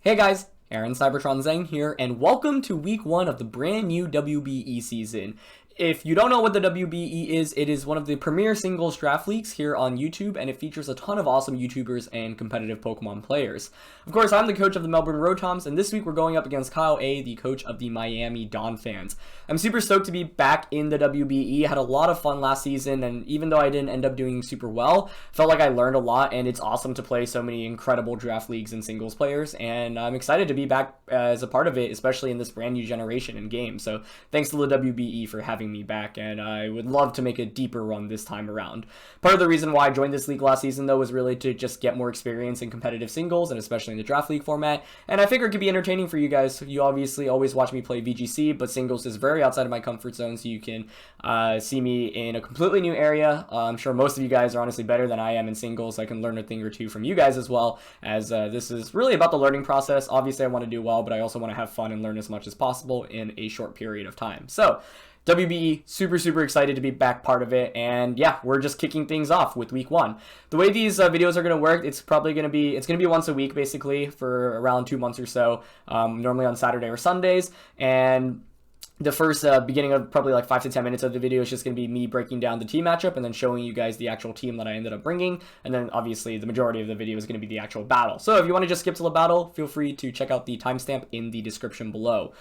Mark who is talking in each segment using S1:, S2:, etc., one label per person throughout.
S1: Hey guys, Aaron Cybertron Zeng here, and welcome to week 1 of the brand new WBE season. If you don't know what the WBE is, it is one of the premier singles draft leagues here on YouTube, and it features a ton of awesome YouTubers and competitive Pokemon players. Of course, I'm the coach of the Melbourne Rotoms, and this week we're going up against KyleAye, the coach of the Miami Donphans. I'm super stoked to be back in the WBE. Had a lot of fun last season, and even though I didn't end up doing super well, felt like I learned a lot, and it's awesome to play so many incredible draft leagues and singles players, and I'm excited to be back as a part of it, especially in this brand new generation in game. So thanks to the WBE for having me back, and I would love to make a deeper run this time around. Part of the reason why I joined this league last season though was really to just get more experience in competitive singles, and especially in the draft league format, and I figured it could be entertaining for you guys. You obviously always watch me play VGC, but singles is very outside of my comfort zone, so you can see me in a completely new area. I'm sure most of you guys are honestly better than I am in singles. I can learn a thing or two from you guys as well, as this is really about the learning process. Obviously I want to do well, but I also want to have fun and learn as much as possible in a short period of time. So WBE, super excited to be back part of it, and yeah, we're just kicking things off with week 1. The way these videos are going to work, it's going to be once a week basically for around 2 months or so, normally on Saturday or Sundays, and the first beginning of probably like 5 to 10 minutes of the video is just going to be me breaking down the team matchup and then showing you guys the actual team that I ended up bringing, and then obviously the majority of the video is going to be the actual battle. So if you want to just skip to the battle, feel free to check out the timestamp in the description below.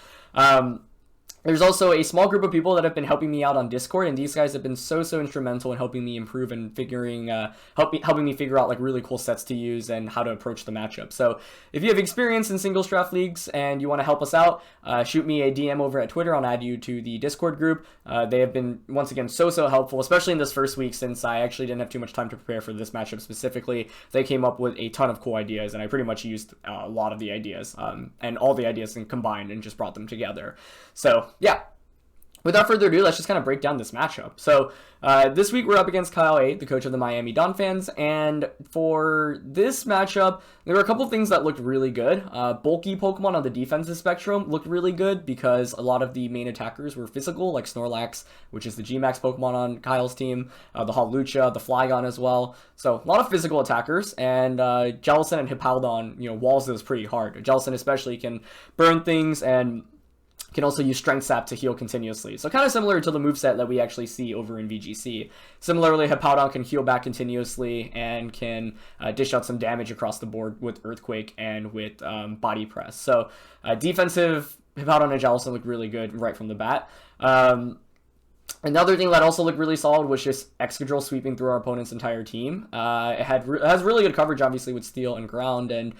S1: There's also a small group of people that have been helping me out on Discord, and these guys have been so instrumental in helping me improve and helping me figure out like really cool sets to use and how to approach the matchup. So if you have experience in singles draft leagues and you want to help us out, shoot me a DM over at Twitter. I'll add you to the Discord group. They have been once again so helpful, especially in this first week, since I actually didn't have too much time to prepare for this matchup specifically. They came up with a ton of cool ideas, and I pretty much used a lot of the ideas, and all the ideas combined and just brought them together. So yeah, without further ado, let's just kind of break down this matchup. So this week we're up against KyleAye, the coach of the Miami Donphans, and for this matchup, there were a couple things that looked really good. Bulky Pokemon on the defensive spectrum looked really good because a lot of the main attackers were physical, like Snorlax, which is the G-Max Pokemon on Kyle's team, the Hawlucha, the Flygon as well. So a lot of physical attackers, and Jellicent and Hippowdon, walls those pretty hard. Jellicent especially can burn things and can also use Strength Sap to heal continuously. So kind of similar to the moveset that we actually see over in VGC. Similarly, Hippowdon can heal back continuously and can dish out some damage across the board with Earthquake and with Body Press. So defensive Hippowdon and Jellicent look really good right from the bat. Another thing that also looked really solid was just Excadrill sweeping through our opponent's entire team. It has really good coverage, obviously, with Steel and Ground, and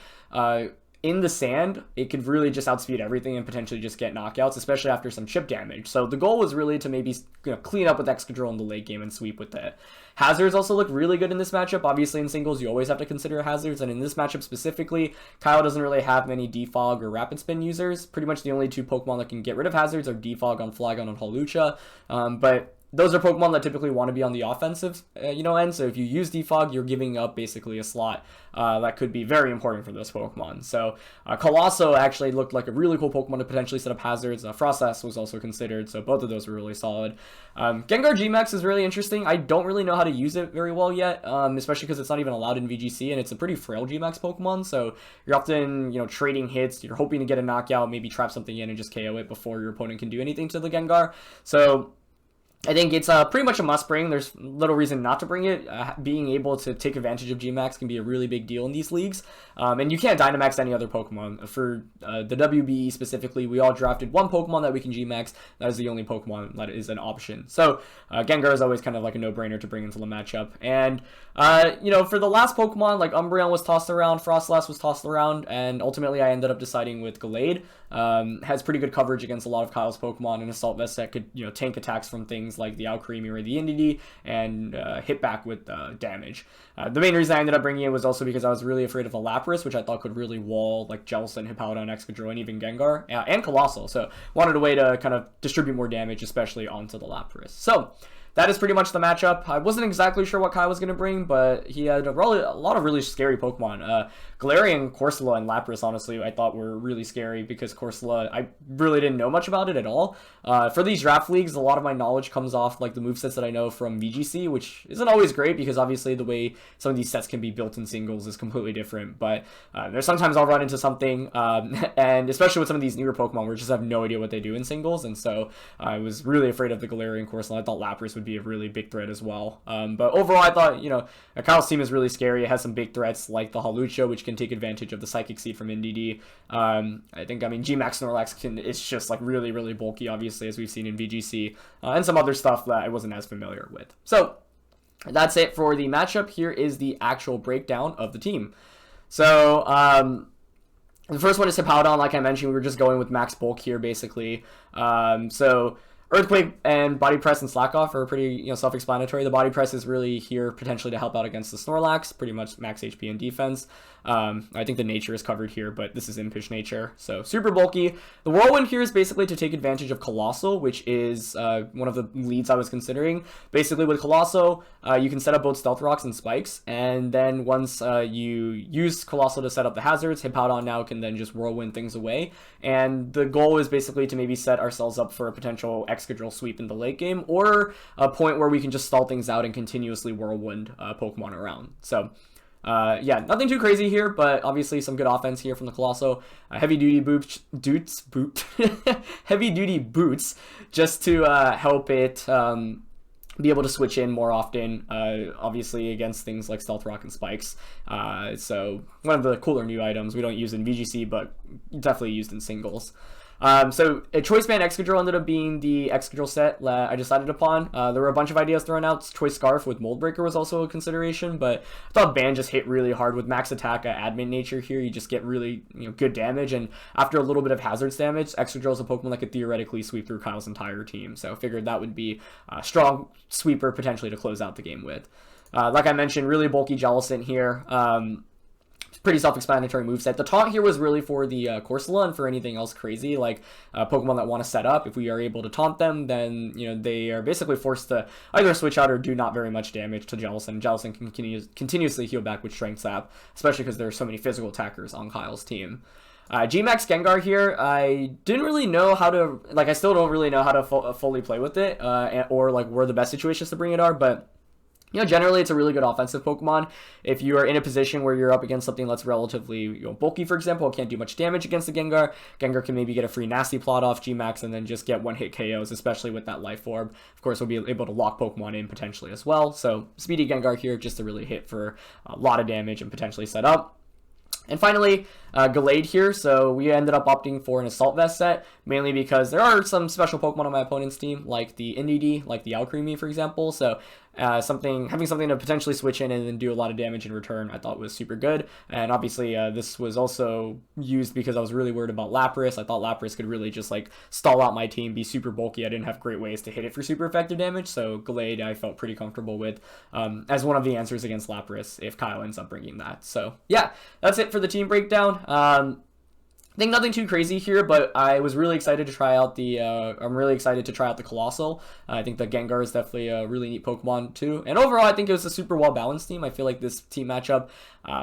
S1: in the sand, it could really just outspeed everything and potentially just get knockouts, especially after some chip damage. So the goal was really to maybe clean up with Excadrill in the late game and sweep with it. Hazards also look really good in this matchup. Obviously in singles, you always have to consider hazards, and in this matchup specifically, Kyle doesn't really have many Defog or Rapid Spin users. Pretty much the only two Pokemon that can get rid of hazards are Defog on Flygon and Hawlucha, but those are Pokemon that typically want to be on the offensive, end. So if you use Defog, you're giving up basically a slot that could be very important for those Pokemon. So Colosso actually looked like a really cool Pokemon to potentially set up hazards. Frostlass was also considered, so both of those were really solid. Gengar G-Max is really interesting. I don't really know how to use it very well yet, especially because it's not even allowed in VGC, and it's a pretty frail G-Max Pokemon. So you're often, trading hits. You're hoping to get a knockout, maybe trap something in and just KO it before your opponent can do anything to the Gengar. So I think it's pretty much a must bring. There's little reason not to bring it. Being able to take advantage of G-Max can be a really big deal in these leagues. And you can't Dynamax any other Pokemon. For the WBE specifically, we all drafted one Pokemon that we can G-Max. That is the only Pokemon that is an option. So Gengar is always kind of like a no-brainer to bring into the matchup. And, for the last Pokemon, like Umbreon was tossed around, Frostlass was tossed around, and ultimately I ended up deciding with Gallade. Has pretty good coverage against a lot of Kyle's Pokemon, and Assault Vest that could, tank attacks from things like the Alcremie or the Indeedee and hit back with damage. The main reason I ended up bringing it was also because I was really afraid of a Lapras, which I thought could really wall like Jellicent, Hippowdon, Excadrill, and even Gengar, and Colossal. So wanted a way to kind of distribute more damage, especially onto the Lapras. So that is pretty much the matchup. I wasn't exactly sure what Kyle was going to bring, but he had a lot of really scary Pokemon. Galarian, Corsola, and Lapras, honestly, I thought were really scary because Corsola, I really didn't know much about it at all. For these draft leagues, a lot of my knowledge comes off like the movesets that I know from VGC, which isn't always great because obviously the way some of these sets can be built in singles is completely different. But there's sometimes I'll run into something, and especially with some of these newer Pokemon where I just have no idea what they do in singles, and so I was really afraid of the Galarian Corsola. I thought Lapras would be a really big threat as well. But overall, I thought, Kyle's team is really scary. It has some big threats like the Hawlucha, which can take advantage of the Psychic Seed from NDD. Gmax Snorlax it's just like really, really bulky, obviously, as we've seen in VGC, and some other stuff that I wasn't as familiar with. So that's it for the matchup. Here is the actual breakdown of the team. So, the first one is Hippowdon. Like I mentioned, we were just going with max bulk here, basically. So Earthquake and Body Press and Slack Off are pretty, self-explanatory. The Body Press is really here potentially to help out against the Snorlax, pretty much max HP and defense. I think the nature is covered here, but this is Impish nature, so super bulky. The Whirlwind here is basically to take advantage of Colossal, which is one of the leads I was considering. Basically, with Colossal, you can set up both Stealth Rocks and Spikes, and then once you use Colossal to set up the hazards, Hippowdon now can then just Whirlwind things away. And the goal is basically to maybe set ourselves up for a potential Excadrill sweep in the late game, or a point where we can just stall things out and continuously Whirlwind Pokemon around. So nothing too crazy here, but obviously some good offense here from the Colossal. Heavy duty boots just to help it be able to switch in more often, obviously against things like Stealth Rock and Spikes. So one of the cooler new items. We don't use in VGC, but definitely used in singles. So a Choice Band Excadrill ended up being the Excadrill set that I decided upon. There were a bunch of ideas thrown out. Choice Scarf with Mold Breaker was also a consideration, but I thought Band just hit really hard with max attack, admin nature here. You just get really good damage, and after a little bit of hazards damage, Excadrill is a Pokemon that could theoretically sweep through Kyle's entire team. So I figured that would be a strong sweeper potentially to close out the game with. Like I mentioned, really bulky Jellicent here. Pretty self-explanatory moveset. The taunt here was really for the Corsola and for anything else crazy, like Pokemon that want to set up. If we are able to taunt them, then they are basically forced to either switch out or do not very much damage to Jellicent. Jellicent can continuously heal back with Strength Sap, especially because there are so many physical attackers on Kyle's team. Gmax Gengar here, I didn't really know how to, I still don't really know how to fully play with it, or where the best situations to bring it are, but generally it's a really good offensive Pokemon. If you are in a position where you're up against something that's relatively bulky, for example, it can't do much damage against the Gengar. Gengar can maybe get a free Nasty Plot off Gmax and then just get one-hit KOs, especially with that Life Orb. Of course, we'll be able to lock Pokemon in potentially as well. So speedy Gengar here just to really hit for a lot of damage and potentially set up. And finally, KyleAye here, so we ended up opting for an Assault Vest set, mainly because there are some special Pokemon on my opponent's team, like the NDD, like the Alcremie, for example, so having something to potentially switch in and then do a lot of damage in return I thought was super good. And obviously this was also used because I was really worried about Lapras. I thought Lapras could really just stall out my team, be super bulky. I didn't have great ways to hit it for super effective damage, so KyleAye I felt pretty comfortable with as one of the answers against Lapras if Kyle ends up bringing that. So yeah, that's it for the team breakdown. I think nothing too crazy here, but I was really excited to try out the Colossal. I think the Gengar is definitely a really neat Pokemon too. And overall, I think it was a super well-balanced team. I feel like this team matchup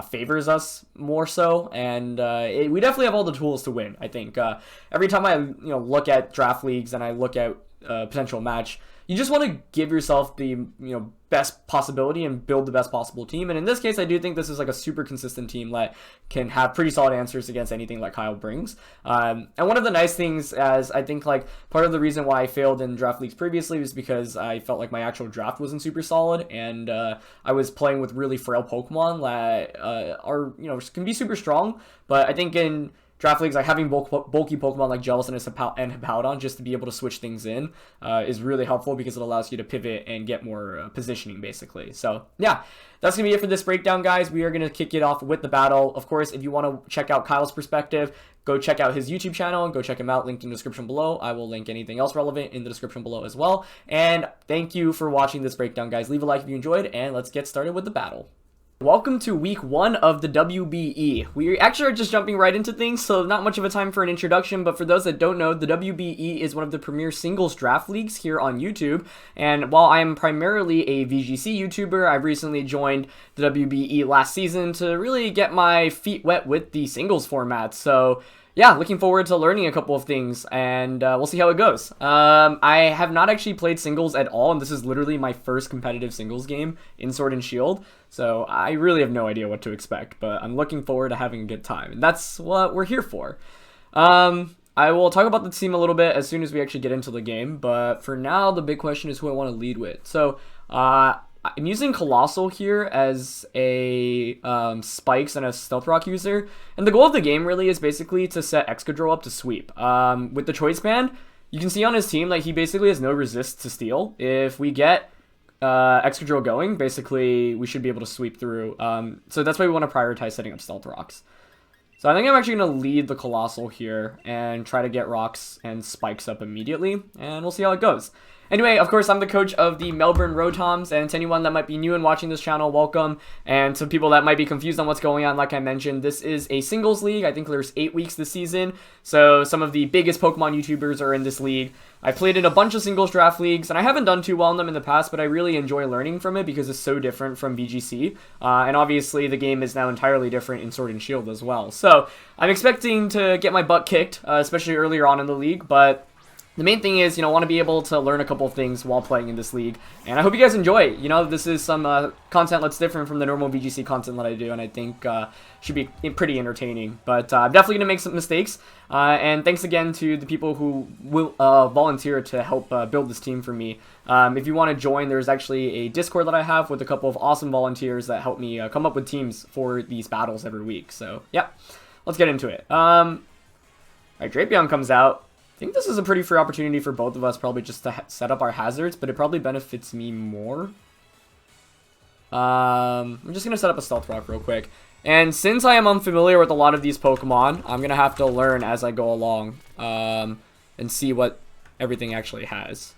S1: favors us more so, and we definitely have all the tools to win. I think every time I look at draft leagues and I look at potential match, you just want to give yourself the best possibility and build the best possible team. And in this case, I do think this is a super consistent team that can have pretty solid answers against anything that Kyle brings. And one of the nice things, as I think part of the reason why I failed in draft leagues previously was because I felt like my actual draft wasn't super solid, and I was playing with really frail Pokemon that are can be super strong. But I think in draft leagues, having bulky Pokemon like Jellicent and Hippowdon just to be able to switch things in is really helpful because it allows you to pivot and get more positioning, basically. So yeah, that's going to be it for this breakdown, guys. We are going to kick it off with the battle. Of course, if you want to check out Kyle's perspective, go check out his YouTube channel and go check him out, linked in the description below. I will link anything else relevant in the description below as well. And thank you for watching this breakdown, guys. Leave a like if you enjoyed, and let's get started with the battle. Welcome to week 1 of the WBE. We actually are just jumping right into things, so not much of a time for an introduction, but for those that don't know, the WBE is one of the premier singles draft leagues here on YouTube, and while I am primarily a VGC YouTuber, I've recently joined the WBE last season to really get my feet wet with the singles format, so yeah, looking forward to learning a couple of things, and we'll see how it goes. I have not actually played singles at all, and this is literally my first competitive singles game in Sword and Shield, so I really have no idea what to expect, but I'm looking forward to having a good time, and that's what we're here for. I will talk about the team a little bit as soon as we actually get into the game, but for now, the big question is who I want to lead with. So, I'm using Colossal here as a Spikes and a Stealth Rock user, and the goal of the game really is basically to set Excadrill up to sweep. With the Choice Band, you can see on his team that he basically has no resist to steal. If we get Excadrill going, basically we should be able to sweep through. So that's why we want to prioritize setting up Stealth Rocks. So I think I'm actually going to lead the Colossal here and try to get Rocks and Spikes up immediately, and we'll see how it goes. Anyway, of course, I'm the coach of the Melbourne Rotoms, and to anyone that might be new and watching this channel, welcome. And to people that might be confused on what's going on, like I mentioned, this is a singles league. I think there's 8 weeks this season, so some of the biggest Pokemon YouTubers are in this league. I've played in a bunch of singles draft leagues, and I haven't done too well in them in the past, but I really enjoy learning from it because it's so different from VGC. And obviously, the game is now entirely different in Sword and Shield as well. So I'm expecting to get my butt kicked, especially earlier on in the league, but the main thing is, I want to be able to learn a couple of things while playing in this league, and I hope you guys enjoy it. This is some content that's different from the normal VGC content that I do, and I think should be pretty entertaining. But I'm definitely going to make some mistakes, and thanks again to the people who will volunteer to help build this team for me. If you want to join, there's actually a Discord that I have with a couple of awesome volunteers that help me come up with teams for these battles every week. So, yeah, let's get into it. Alright, Drapion comes out. I think this is a pretty free opportunity for both of us, probably just to set up our hazards, but it probably benefits me more. I'm just going to set up a Stealth Rock real quick. And since I am unfamiliar with a lot of these Pokemon, I'm going to have to learn as I go along and see what everything actually has.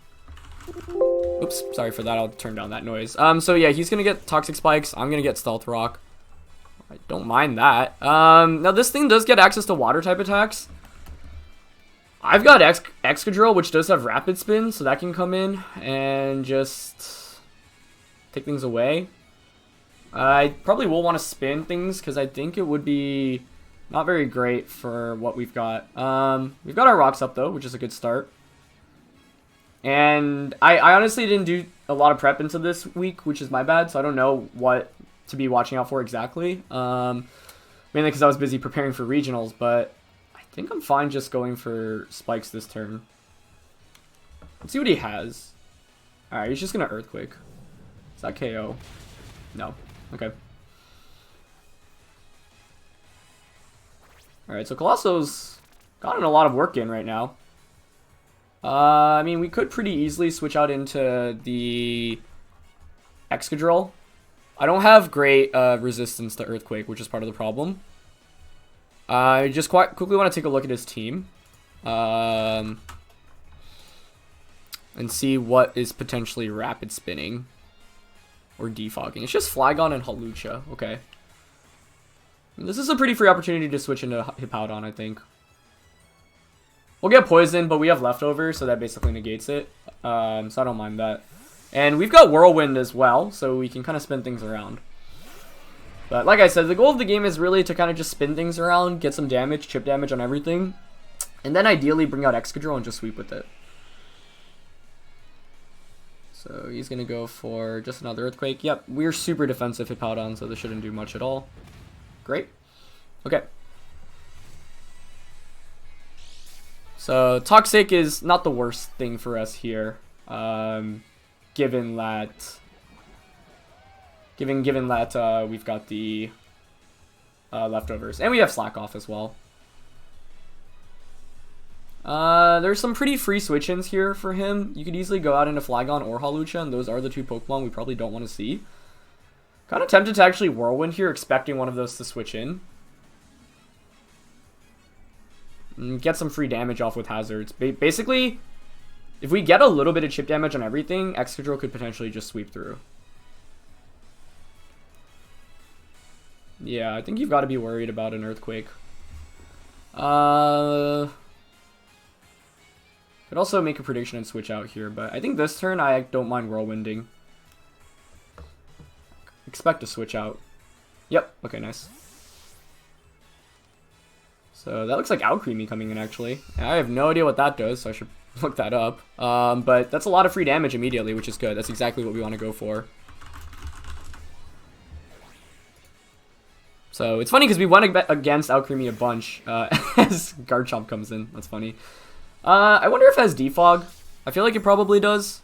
S1: Oops, sorry for that. I'll turn down that noise. So yeah, he's going to get Toxic Spikes. I'm going to get Stealth Rock. I don't mind that. Now, this thing does get access to Water-type attacks. I've got Excadrill, which does have Rapid Spin, so that can come in and just take things away. I probably will want to spin things because I think it would be not very great for what we've got. We've got our Rocks up, though, which is a good start. And I honestly didn't do a lot of prep into this week, which is my bad, so I don't know what to be watching out for exactly. Mainly because I was busy preparing for regionals, but I think I'm fine just going for Spikes this turn. Let's see what he has. Alright, he's just going to Earthquake. Is that KO? No. Okay. Alright, so Colosso's gotten a lot of work in right now. I mean, we could pretty easily switch out into the Excadrill. I don't have great resistance to Earthquake, which is part of the problem. I just quite quickly want to take a look at his team and see what is potentially Rapid Spinning or Defogging. It's just Flygon and Hawlucha. Okay. This is a pretty free opportunity to switch into Hippowdon, I think. We'll get Poison, but we have Leftovers, so that basically negates it. So I don't mind that. And we've got Whirlwind as well, so we can kind of spin things around. But like I said, the goal of the game is really to kind of just spin things around, get some damage, chip damage on everything, and then ideally bring out Excadrill and just sweep with it. So he's going to go for just another Earthquake. Yep, we're super defensive Hippowdon, so this shouldn't do much at all. Great. Okay. So Toxic is not the worst thing for us here, given that we've got the Leftovers, and we have Slack Off as well. There's some pretty free switch-ins here for him. You could easily go out into Flygon or Hawlucha, and those are the two Pokemon we probably don't want to see. Kind of tempted to actually Whirlwind here, expecting one of those to switch in. And get some free damage off with hazards. Basically, if we get a little bit of chip damage on everything, Excadrill could potentially just sweep through. Yeah, I think you've got to be worried about an Earthquake. Could also make a prediction and switch out here, but I think this turn I don't mind Whirlwinding. Expect to switch out. Yep, okay, nice. So that looks like Alcremie coming in, actually. I have no idea what that does, so I should look that up. But that's a lot of free damage immediately, which is good. That's exactly what we want to go for. So it's funny because we went against Alcremie a bunch as Garchomp comes in. That's funny. I wonder if it has Defog. I feel like it probably does.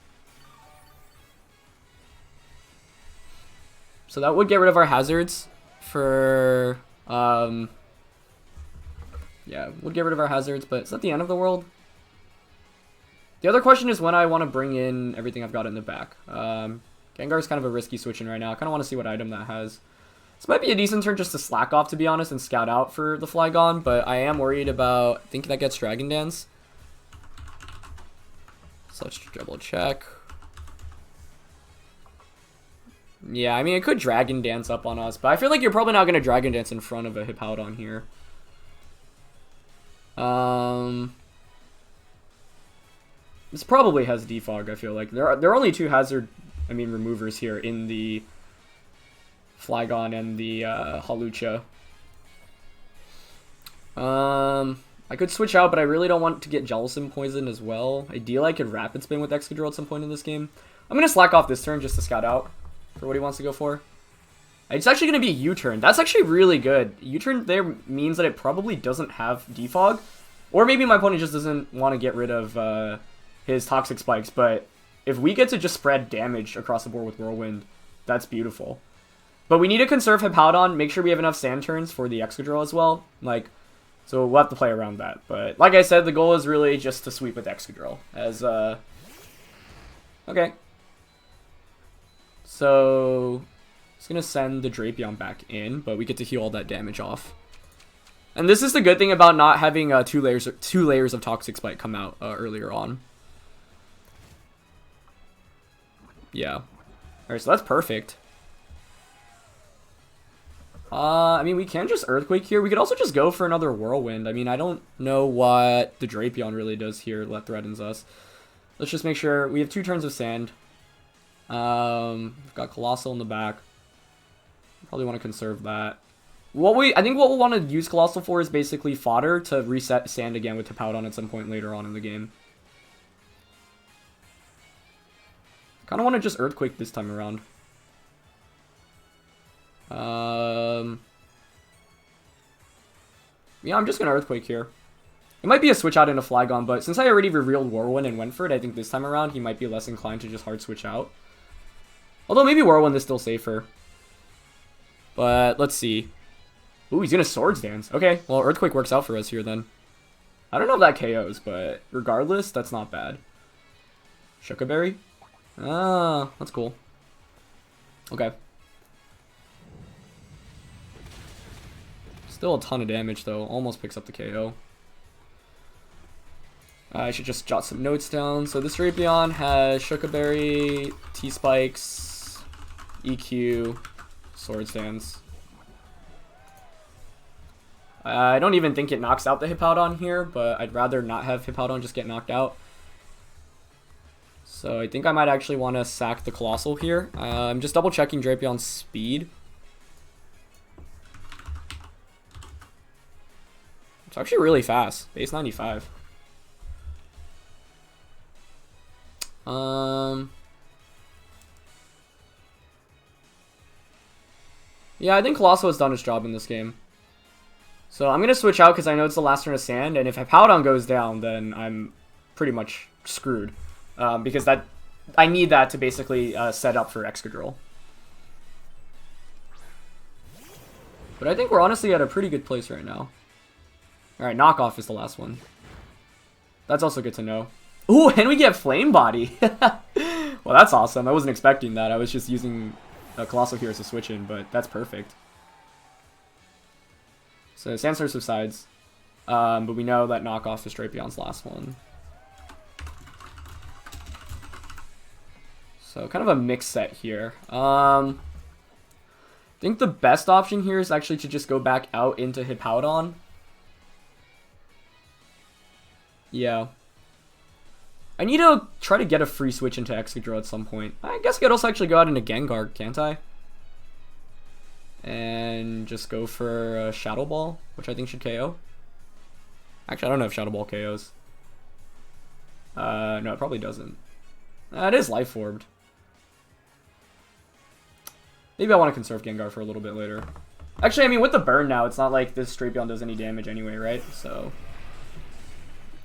S1: So that would get rid of our hazards for... yeah, would get rid of our hazards, but it's not the end of the world. The other question is when I want to bring in everything I've got in the back. Gengar's kind of a risky switch in right now. I kind of want to see what item that has. This might be a decent turn just to slack off, to be honest, and scout out for the Flygon, but I am worried about... I think that gets Dragon Dance. So let's double check. Yeah, I mean, it could Dragon Dance up on us, but I feel like you're probably not going to Dragon Dance in front of a Hippowdon here. This probably has Defog, I feel like. There are only two removers here in the Flygon and the Hawlucha. I could switch out, but I really don't want to get Jellicent poisoned as well. Ideally, I could Rapid Spin with Excadrill at some point in this game. I'm going to slack off this turn just to scout out for what he wants to go for. It's actually going to be a U-turn. That's actually really good. U-turn there means that it probably doesn't have Defog. Or maybe my opponent just doesn't want to get rid of his Toxic Spikes. But if we get to just spread damage across the board with Whirlwind, that's beautiful. But we need to conserve Hippowdon, make sure we have enough Sand turns for the Excadrill as well. So we'll have to play around that. But like I said, the goal is really just to sweep with Excadrill. Okay. So... it's going to send the Drapion back in, but we get to heal all that damage off. And this is the good thing about not having two layers of Toxic Spike come out earlier on. Yeah. Alright, so that's perfect. I mean, we can just Earthquake here. We could also just go for another Whirlwind. I mean, I don't know what the Drapion really does here that threatens us. Let's just make sure we have 2 turns of Sand. We've got Colossal in the back. Probably want to conserve that. I think what we'll want to use Colossal for is basically fodder to reset Sand again with Hippowdon at some point later on in the game. Kind of want to just Earthquake this time around. Yeah, I'm just going to Earthquake here. It might be a switch out into Flygon, but since I already revealed Whirlwind and went for it, I think this time around he might be less inclined to just hard switch out. Although maybe Whirlwind is still safer. But let's see. Ooh, he's going to Swords Dance. Okay, well, Earthquake works out for us here then. I don't know if that KOs, but regardless, that's not bad. Shukaberry? Ah, that's cool. Okay. Still a ton of damage, though. Almost picks up the KO. I should just jot some notes down. So this Drapion has Shukaberry, T-Spikes, EQ, Swords Dance. I don't even think it knocks out the Hippowdon here, but I'd rather not have Hippowdon just get knocked out. So I think I might actually want to sack the Colossal here. I'm just double checking Drapion's speed. It's actually really fast. Base 95. Yeah, I think Colossal has done its job in this game. So I'm going to switch out because I know it's the last turn of Sand, and if Hippowdon goes down, then I'm pretty much screwed. Because I need that to basically set up for Excadrill. But I think we're honestly at a pretty good place right now. Alright, Knockoff is the last one. That's also good to know. Ooh, and we get Flame Body! Well, that's awesome. I wasn't expecting that. I was just using Colossal here as a switch in, but that's perfect. So Sandstorm subsides. But we know that Knockoff is Drapion's last one. So kind of a mixed set here. I think the best option here is actually to just go back out into Hippowdon. Yeah. I need to try to get a free switch into Excadrill at some point. I guess I could also actually go out into Gengar, can't I? And just go for Shadow Ball, which I think should KO. Actually, I don't know if Shadow Ball KOs. No, it probably doesn't. It is Life Orbed. Maybe I want to conserve Gengar for a little bit later. Actually, I mean, with the burn now, it's not like this Drapion does any damage anyway, right? So,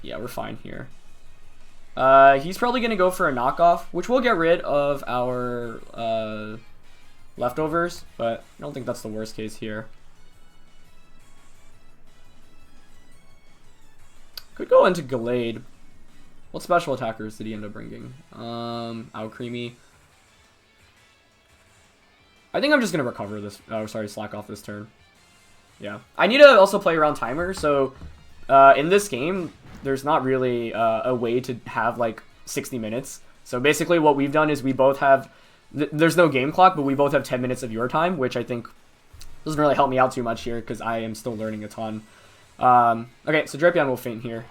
S1: yeah, we're fine here. He's probably going to go for a knockoff, which will get rid of our leftovers, but I don't think that's the worst case here. Could go into Gallade. What special attackers did he end up bringing? Alcremie. I think I'm just going to recover this. Oh, sorry, slack off this turn. Yeah. I need to also play around timer, so in this game, there's not really a way to have like 60 minutes. So basically what we've done is we both have, there's no game clock, but we both have 10 minutes of your time, which I think doesn't really help me out too much here because I am still learning a ton. Okay, so Drapion will faint here.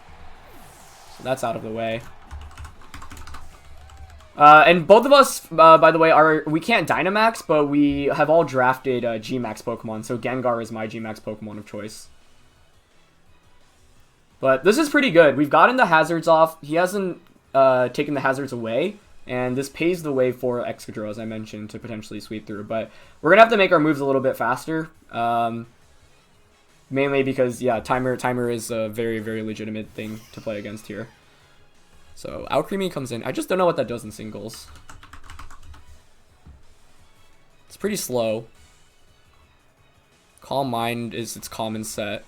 S1: So that's out of the way. And both of us, by the way, we can't Dynamax, but we have all drafted G-Max Pokemon, so Gengar is my G-Max Pokemon of choice. But this is pretty good. We've gotten the hazards off. He hasn't taken the hazards away, and this paves the way for Excadrill, as I mentioned, to potentially sweep through. But we're going to have to make our moves a little bit faster, mainly because, yeah, timer is a very, very legitimate thing to play against here. So Alcremie comes in. I just don't know what that does in singles. It's pretty slow. Calm Mind is its common set.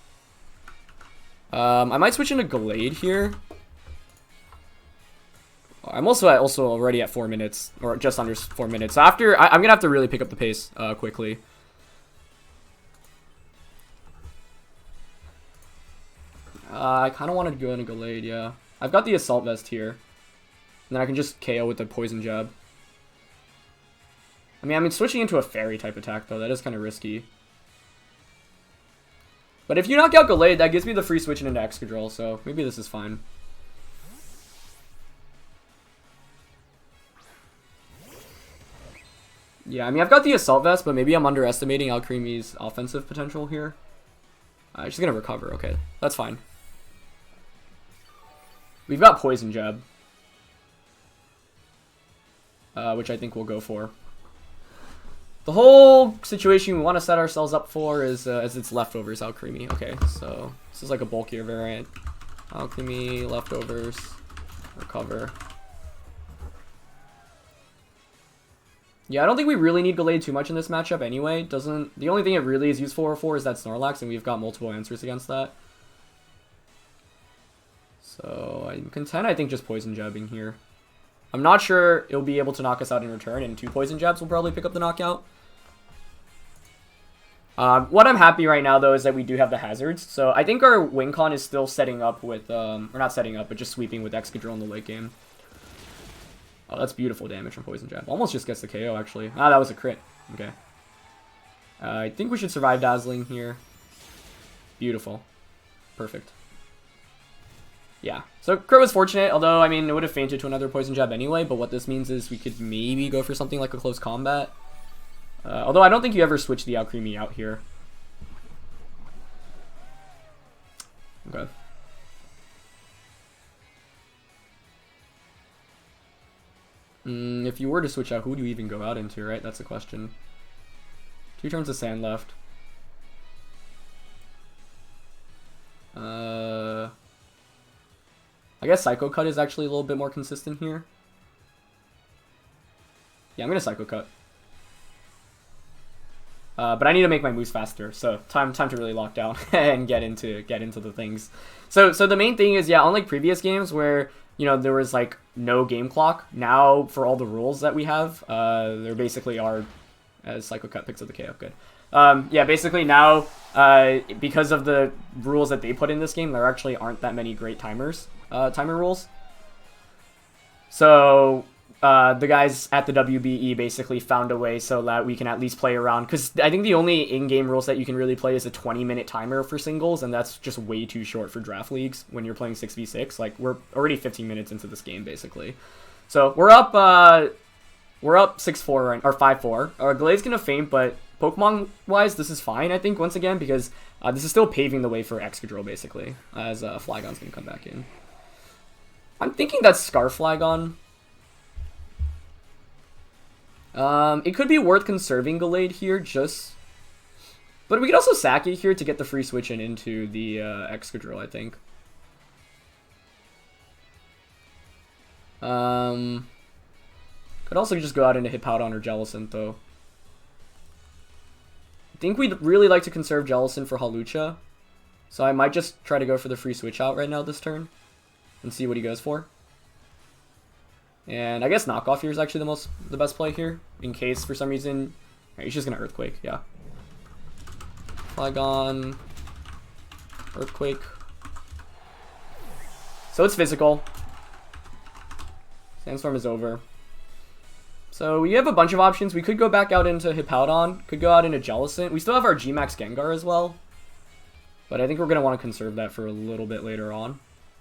S1: I might switch into Gallade here. I'm also already at 4 minutes, or just under 4 minutes. So after, I'm gonna have to really pick up the pace quickly. I kind of wanted to go into Gallade, yeah. I've got the Assault Vest here. And then I can just KO with the Poison Jab. I mean, switching into a Fairy type attack, though. That is kind of risky. But if you knock out Gallade, that gives me the free switching into Excadrill, so maybe this is fine. Yeah, I mean, I've got the Assault Vest, but maybe I'm underestimating Alcremie's offensive potential here. She's going to recover. Okay, that's fine. We've got Poison Jab, which I think we'll go for. The whole situation we want to set ourselves up for is as its leftovers, Alcremie. Okay, so this is like a bulkier variant. Alcremie, leftovers, recover. Yeah, I don't think we really need Gallade too much in this matchup anyway. The only thing it really is useful for is that Snorlax, and we've got multiple answers against that. So I'm content, I think, just Poison Jabbing here. I'm not sure it'll be able to knock us out in return, and 2 Poison Jabs will probably pick up the knockout. What I'm happy right now, though, is that we do have the hazards. So I think our win con is still setting up with, or not setting up, but just sweeping with Excadrill in the late game. Oh, that's beautiful damage from Poison Jab. Almost just gets the KO, actually. Ah, that was a crit. Okay. I think we should survive Dazzling here. Beautiful. Perfect. Yeah. So crit was fortunate, although, I mean, it would have fainted to another Poison Jab anyway, but what this means is we could maybe go for something like a close combat. Although I don't think you ever switch the Alcremie out here. Okay. If you were to switch out, who do you even go out into, right? That's the question. 2 turns of sand left. I guess Psycho Cut is actually a little bit more consistent here. Yeah, I'm gonna Psycho Cut. But I need to make my moves faster, so time to really lock down and get into the things. So the main thing is, yeah, unlike previous games where, you know, there was like no game clock, now for all the rules that we have, there basically are, as Psycho Cut picks up the KO, good. Yeah, basically now, because of the rules that they put in this game, there actually aren't that many great timer rules. So the guys at the WBE basically found a way so that we can at least play around. Because I think the only in-game rules that you can really play is a 20-minute timer for singles, and that's just way too short for draft leagues when you're playing 6v6. Like, we're already 15 minutes into this game, basically. So, we're up 6-4, right, or 5-4. Glade's gonna faint, but Pokemon-wise, this is fine, I think, once again, because this is still paving the way for Excadrill, basically, as Flygon's gonna come back in. I'm thinking that's Scarf Flygon. It could be worth conserving Gallade here, but we could also sack it here to get the free switch in into the Excadrill, I think. Could also just go out into Hippowdon or Jellicent, though. I think we'd really like to conserve Jellicent for Hawlucha, so I might just try to go for the free switch out right now this turn and see what he goes for. And I guess knockoff here is actually the best play here, in case for some reason he's just gonna Earthquake, yeah. Flygon, Earthquake. So it's physical. Sandstorm is over. So we have a bunch of options. We could go back out into Hippowdon, could go out into Jellicent. We still have our G-Max Gengar as well, but I think we're gonna want to conserve that for a little bit later on,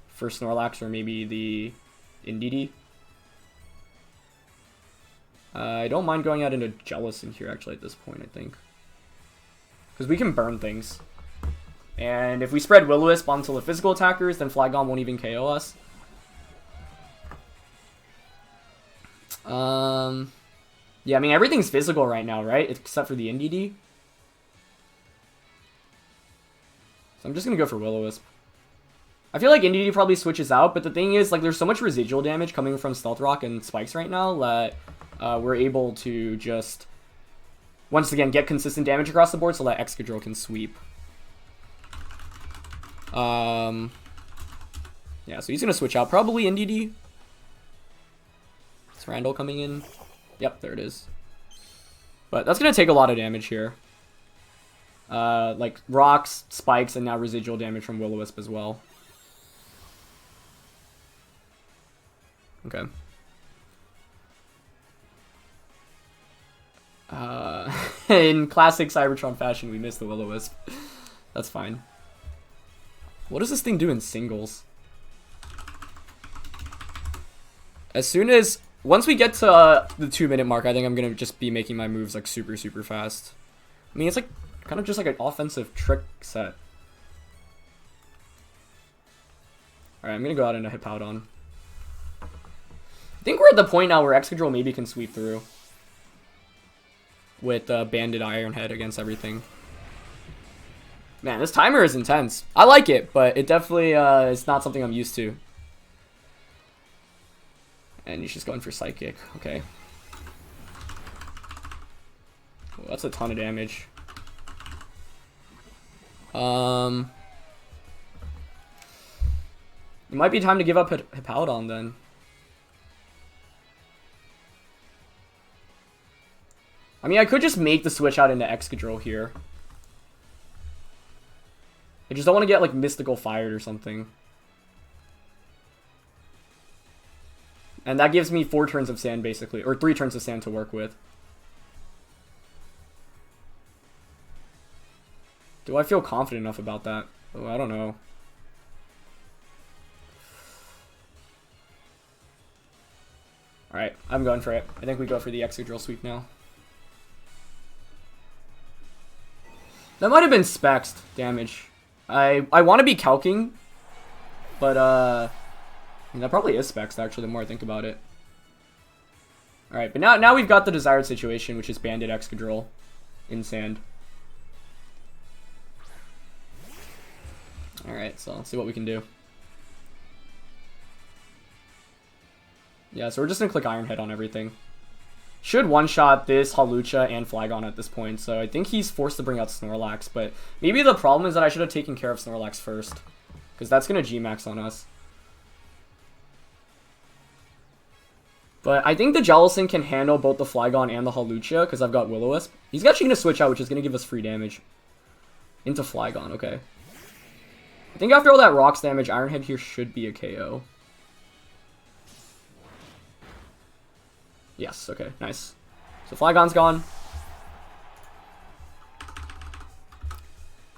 S1: for Snorlax or maybe the Indeedee. I don't mind going out into Jellicent here, actually, at this point, I think. Because we can burn things. And if we spread Will-O-Wisp onto the physical attackers, then Flygon won't even KO us. Yeah, I mean, everything's physical right now, right? Except for the Indeedee. So I'm just going to go for Will-O-Wisp. I feel like Indeedee probably switches out, but the thing is, like, there's so much residual damage coming from Stealth Rock and Spikes right now that we're able to just, once again, get consistent damage across the board so that Excadrill can sweep. Yeah, so he's going to switch out. Probably Indeedee. Is Randall coming in? Yep, there it is. But that's going to take a lot of damage here. Like, rocks, spikes, and now residual damage from Will-O-Wisp as well. Okay. In classic Cybertron fashion, we missed the Will-O-Wisp. That's fine. What does this thing do in singles? Once we get to the 2-minute mark, I think I'm going to just be making my moves like super, super fast. I mean, it's like kind of just like an offensive trick set. Alright, I'm going to go out into Hippowdon. I think we're at the point now where Excadrill maybe can sweep through with Banded Ironhead against everything. Man, this timer is intense. I like it, but it definitely is not something I'm used to. And he's just going for Psychic. Okay. Well, that's a ton of damage. It might be time to give up Hippowdon then. I mean, I could just make the switch out into Excadrill here. I just don't want to get, like, Mystical Fired or something. And that gives me 4 turns of sand, basically. Or 3 turns of sand to work with. Do I feel confident enough about that? Oh, I don't know. Alright, I'm going for it. I think we go for the Excadrill sweep now. That might have been Spexed damage. I want to be calking, but that probably is Spexed, actually, the more I think about it. Alright, but now we've got the desired situation, which is Banded Excadrill in sand. Alright, so let's see what we can do. Yeah, so we're just going to click Ironhead on everything. Should one-shot this Hawlucha and Flygon at this point, so I think he's forced to bring out Snorlax, but maybe the problem is that I should have taken care of Snorlax first, because that's going to G-Max on us. But I think the Jellicent can handle both the Flygon and the Hawlucha, because I've got Will-O-Wisp. He's actually going to switch out, which is going to give us free damage. Into Flygon, okay. I think after all that Rocks damage, Ironhead here should be a KO. Yes, okay, nice. So Flygon's gone.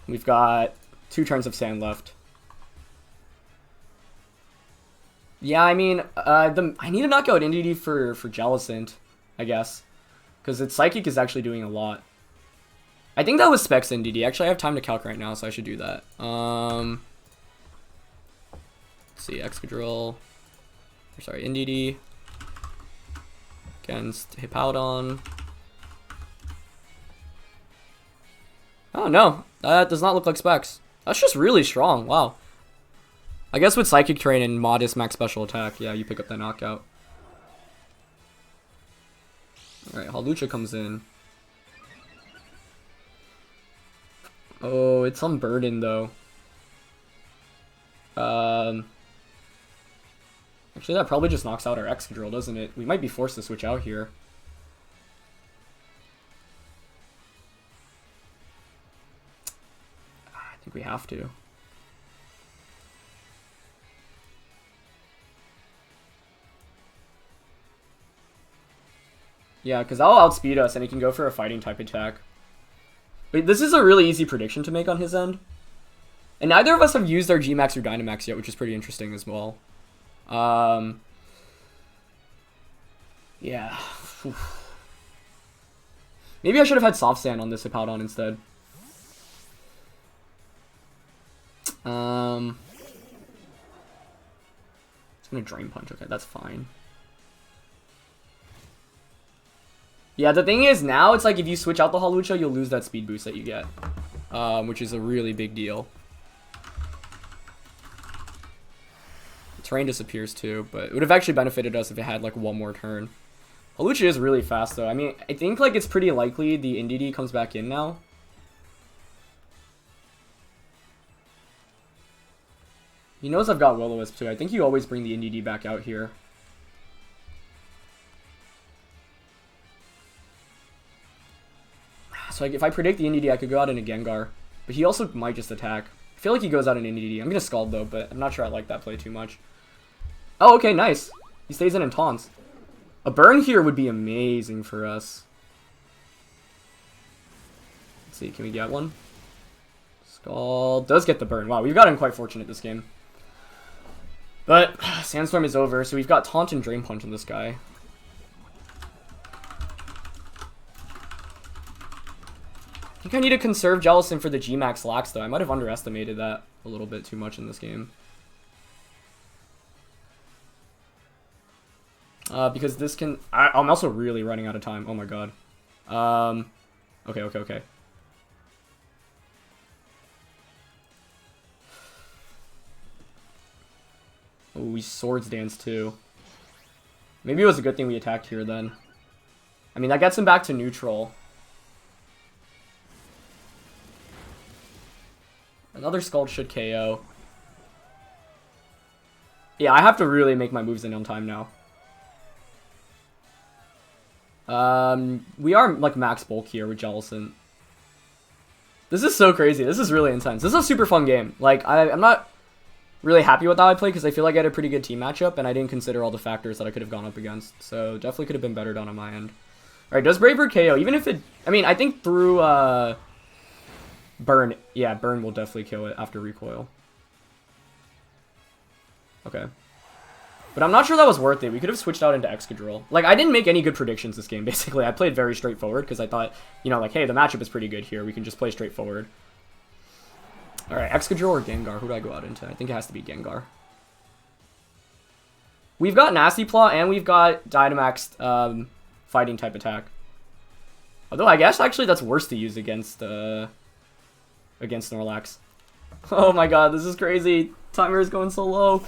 S1: We've got 2 turns of sand left. Yeah, I mean, I need to knock out NDD for Jellicent, I guess. Because its Psychic is actually doing a lot. I think that was Specs NDD. Actually, I have time to calc right now, so I should do that. Let's see, Excadrill. Sorry, NDD. Against Hippowdon. Oh, no. That does not look like Specs. That's just really strong. Wow. I guess with Psychic Terrain and modest max special attack, yeah, you pick up that knockout. Alright, Hawlucha comes in. Oh, it's unburdened though. Actually, that probably just knocks out our Excadrill, doesn't it? We might be forced to switch out here. I think we have to. Yeah, because that'll outspeed us and he can go for a fighting type attack. But this is a really easy prediction to make on his end. And neither of us have used our G-Max or Dynamax yet, which is pretty interesting as well. Yeah. Maybe I should have had Soft Sand on this Hippowdon instead. It's gonna Drain Punch. Okay, that's fine. Yeah, the thing is now it's like if you switch out the Hawlucha, you'll lose that speed boost that you get, which is a really big deal. Terrain disappears too, but it would have actually benefited us if it had like one more turn. Hawlucha is really fast though. I mean, I think like it's pretty likely the NDD comes back in now. He knows I've got Will-O-Wisp too. I think you always bring the NDD back out here. So like, if I predict the NDD, I could go out in a Gengar. But he also might just attack. I feel like he goes out in NDD. I'm going to Scald though, but I'm not sure I like that play too much. Oh, okay, nice. He stays in and taunts. A burn here would be amazing for us. Let's see, can we get one? Scald does get the burn. Wow, we've gotten quite fortunate this game. But Sandstorm is over, so we've got Taunt and Drain Punch on this guy. I think I need to conserve Jellicent for the G-Max Lax, though. I might have underestimated that a little bit too much in this game. Because this can... I'm also really running out of time. Oh my god. Okay. Oh, we Swords Dance too. Maybe it was a good thing we attacked here then. I mean, that gets him back to neutral. Another Scald should KO. Yeah, I have to really make my moves in on time now. We are like max bulk here with Jellicent. This is so crazy. This is really intense. This is a super fun game. Like, I'm not really happy with how I played because I feel like I had a pretty good team matchup and I didn't consider all the factors that I could have gone up against. So definitely could have been better done on my end. Alright, does Brave Bird KO? Even if it... I mean, I think through Burn. Yeah, Burn will definitely kill it after recoil. Okay. But I'm not sure that was worth it. We could have switched out into Excadrill. Like, I didn't make any good predictions this game, basically. I played very straightforward because I thought, you know, like, hey, the matchup is pretty good here. We can just play straightforward. Alright, Excadrill or Gengar? Who do I go out into? I think it has to be Gengar. We've got Nasty Claw and we've got Dynamax fighting type attack. Although I guess actually that's worse to use against Snorlax. Oh my god, this is crazy. Timer is going so low.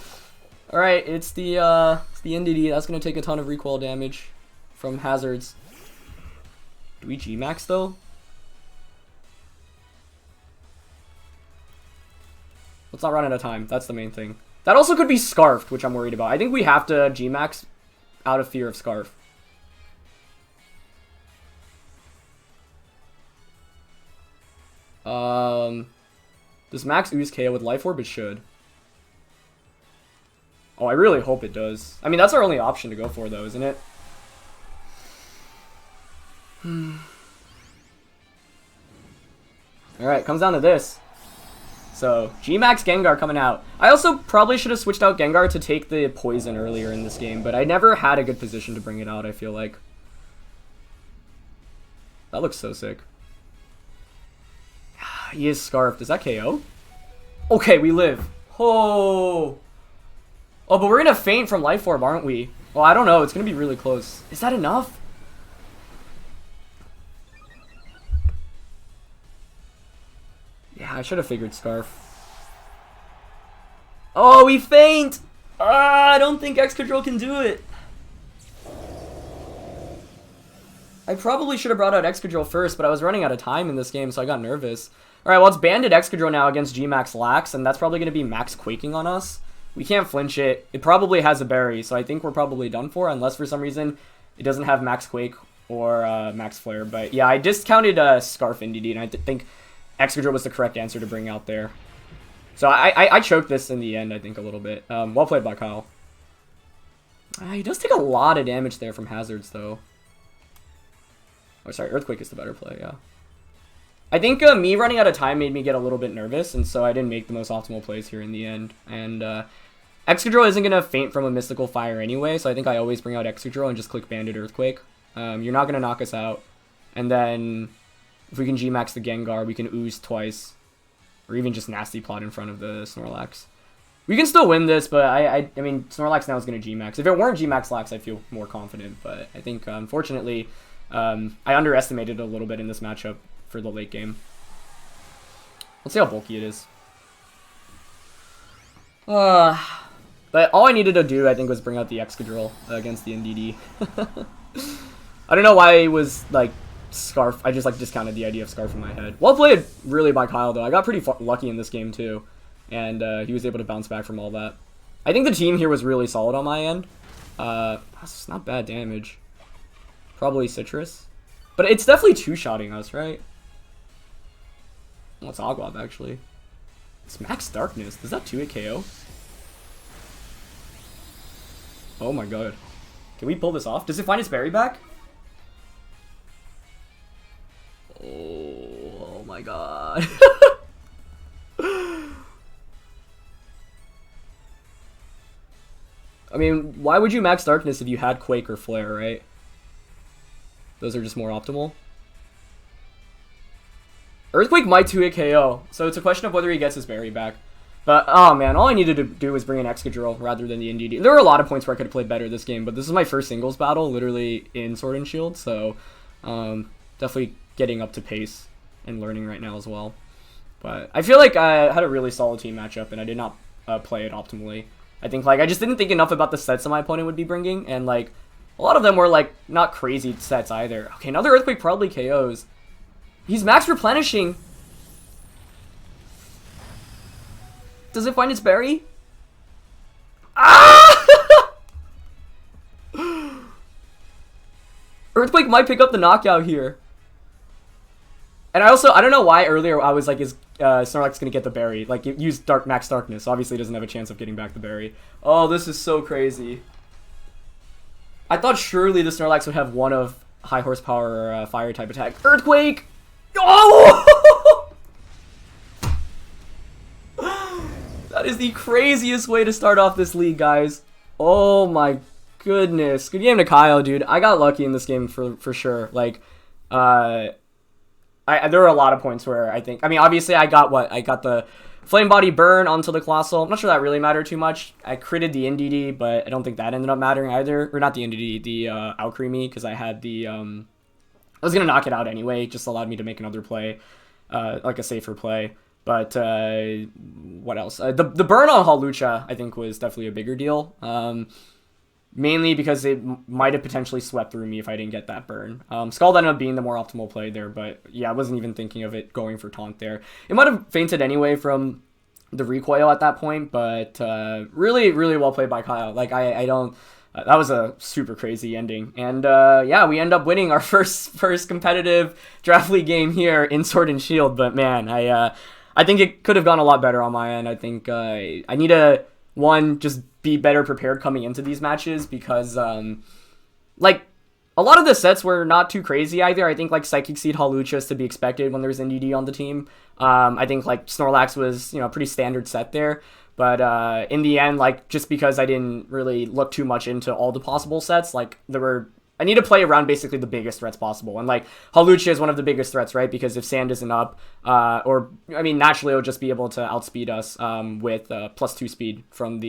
S1: Alright, it's the NDD. That's going to take a ton of recoil damage from hazards. Do we G-Max though? Let's not run out of time. That's the main thing. That also could be Scarfed, which I'm worried about. I think we have to G-Max out of fear of Scarf. Does Max Ooze KO with Life Orb? It should. Oh, I really hope it does. I mean, that's our only option to go for, though, isn't it? Alright, comes down to this. So, G-Max Gengar coming out. I also probably should have switched out Gengar to take the poison earlier in this game, but I never had a good position to bring it out, I feel like. That looks so sick. He is Scarf. Does that KO? Okay, we live. Oh. Oh, but we're gonna faint from Life Orb, aren't we? Well, I don't know. It's gonna be really close. Is that enough? Yeah, I should have figured Scarf. Oh, we faint! I don't think Excadrill can do it. I probably should have brought out Excadrill first, but I was running out of time in this game, so I got nervous. Alright, well, it's banded Excadrill now against G-Max Lax, and that's probably going to be max quaking on us. We can't flinch it. It probably has a berry, so I think we're probably done for, unless for some reason it doesn't have max quake or max flare. But yeah, I discounted Scarf NDD, and I think Excadrill was the correct answer to bring out there. So I choked this in the end, I think, a little bit. Well played by Kyle. He does take a lot of damage there from hazards, though. Oh, sorry, Earthquake is the better play, yeah. I think me running out of time made me get a little bit nervous, and so I didn't make the most optimal plays here in the end. And Excadrill isn't going to faint from a Mystical Fire anyway, so I think I always bring out Excadrill and just click Banded Earthquake. You're not going to knock us out. And then if we can G-Max the Gengar, we can Ooze twice. Or even just Nasty Plot in front of the Snorlax. We can still win this, but I mean, Snorlax now is going to G-Max. If it weren't G-Max Lax, I'd feel more confident. But I think, unfortunately, I underestimated a little bit in this matchup for the late game. Let's see how bulky it is. But all I needed to do, I think, was bring out the Excadrill against the NDD. I don't know why it was, like, Scarf. I just, like, discounted the idea of Scarf in my head. Well played, really, by Kyle, though. I got pretty lucky in this game, too. And he was able to bounce back from all that. I think the team here was really solid on my end. That's not bad damage. Probably Citrus. But it's definitely two-shotting us, right? Well, it's Oglob, actually. It's Max Darkness. Does that 2-hit KO? Oh my god. Can we pull this off? Does it find its berry back? Oh my god. I mean, why would you Max Darkness if you had Quake or Flare, right? Those are just more optimal. Earthquake might 2-hit KO, so it's a question of whether he gets his berry back. But, oh man, all I needed to do was bring in Excadrill rather than the NDD. There were a lot of points where I could have played better this game, but this is my first singles battle, literally in Sword and Shield, so definitely getting up to pace and learning right now as well. But I feel like I had a really solid team matchup, and I did not play it optimally. I think, like, I just didn't think enough about the sets that my opponent would be bringing, and, like, a lot of them were, like, not crazy sets either. Okay, another Earthquake probably KOs. He's max replenishing. Does it find its berry? Ah! Earthquake might pick up the knockout here. And I don't know why earlier I was like, is Snorlax gonna get the berry? Like, use Max Darkness. Obviously, it doesn't have a chance of getting back the berry. Oh, this is so crazy. I thought surely the Snorlax would have one of high horsepower fire type attack. Earthquake! Oh! That is the craziest way to start off this league, guys. Oh my goodness. Good game to Kyle, dude. I got lucky in this game for sure. Like, there were a lot of points where I think, I mean, obviously I got the Flame Body Burn onto the Colossal. I'm not sure that really mattered too much. I critted the NDD, but I don't think that ended up mattering either. Or not the NDD, the Alcremie, because I had the, I was going to knock it out anyway. It just allowed me to make another play, like a safer play. But what else? The burn on Hawlucha, I think, was definitely a bigger deal. Mainly because it might have potentially swept through me if I didn't get that burn. Scald ended up being the more optimal play there, but yeah, I wasn't even thinking of it going for taunt there. It might have fainted anyway from the recoil at that point, but really, really well played by Kyle. Like, I don't... that was a super crazy ending. And yeah, we end up winning our first competitive Draft League game here in Sword and Shield, but man, I think it could have gone a lot better on my end. I think I need to, one, just be better prepared coming into these matches because, like, a lot of the sets were not too crazy either. I think like Psychic Seed Hawlucha is to be expected when there's NDD on the team. I think like Snorlax was, you know, a pretty standard set there. But in the end, like just because I didn't really look too much into all the possible sets, like I need to play around basically the biggest threats possible. And like Hawlucha is one of the biggest threats, right? Because if Sand isn't up, or I mean, naturally it'll just be able to outspeed us with +2 speed from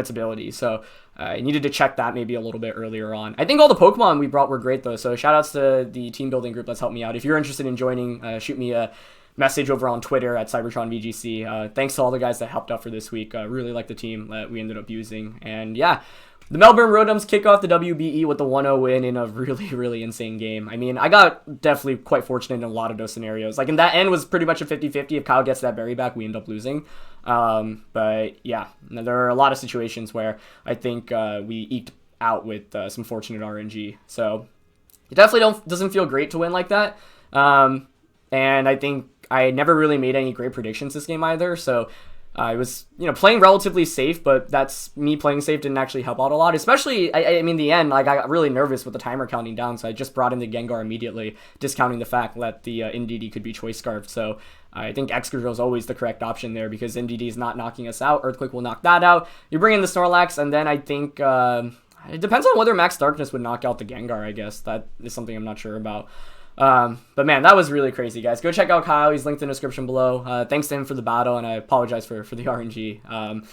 S1: its ability. So I needed to check that maybe a little bit earlier on. I think all the Pokemon we brought were great though. So shout outs to the team building group that's helped me out. If you're interested in joining, shoot me a message over on Twitter at CybertronVGC. Thanks to all the guys that helped out for this week. Really like the team that we ended up using. And yeah, the Melbourne Rotoms kick off the WBE with the 1-0 win in a really, really insane game. I mean, I got definitely quite fortunate in a lot of those scenarios. Like, in that end was pretty much a 50-50. If Kyle gets that berry back, we end up losing. But, yeah, there are a lot of situations where I think we eked out with some fortunate RNG. So, it definitely doesn't feel great to win like that. And I think I never really made any great predictions this game either, so I was, you know, playing relatively safe, but that's me playing safe didn't actually help out a lot. Especially, I mean, in the end, like I got really nervous with the timer counting down, so I just brought in the Gengar immediately, discounting the fact that the NDD could be choice scarfed. So I think Excadrill is always the correct option there because NDD is not knocking us out. Earthquake will knock that out. You bring in the Snorlax, and then I think it depends on whether Max Darkness would knock out the Gengar. I guess that is something I'm not sure about. But man, that was really crazy, guys. Go check out Kyle. He's linked in the description below. Thanks to him for the battle, and I apologize for the RNG.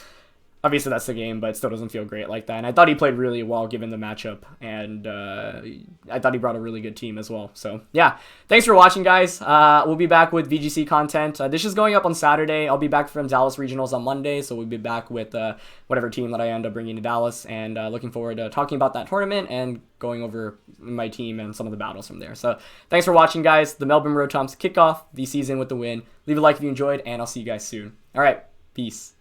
S1: Obviously that's the game, but it still doesn't feel great like that. And I thought he played really well given the matchup, and I thought he brought a really good team as well. So yeah, thanks for watching, guys. We'll be back with VGC content. This is going up on Saturday. I'll be back from Dallas Regionals on Monday, so we'll be back with whatever team that I end up bringing to Dallas, and looking forward to talking about that tournament and going over my team and some of the battles from there. So thanks for watching, guys. The Melbourne Rotoms kick off the season with the win. Leave a like if you enjoyed, and I'll see you guys soon. All right, peace.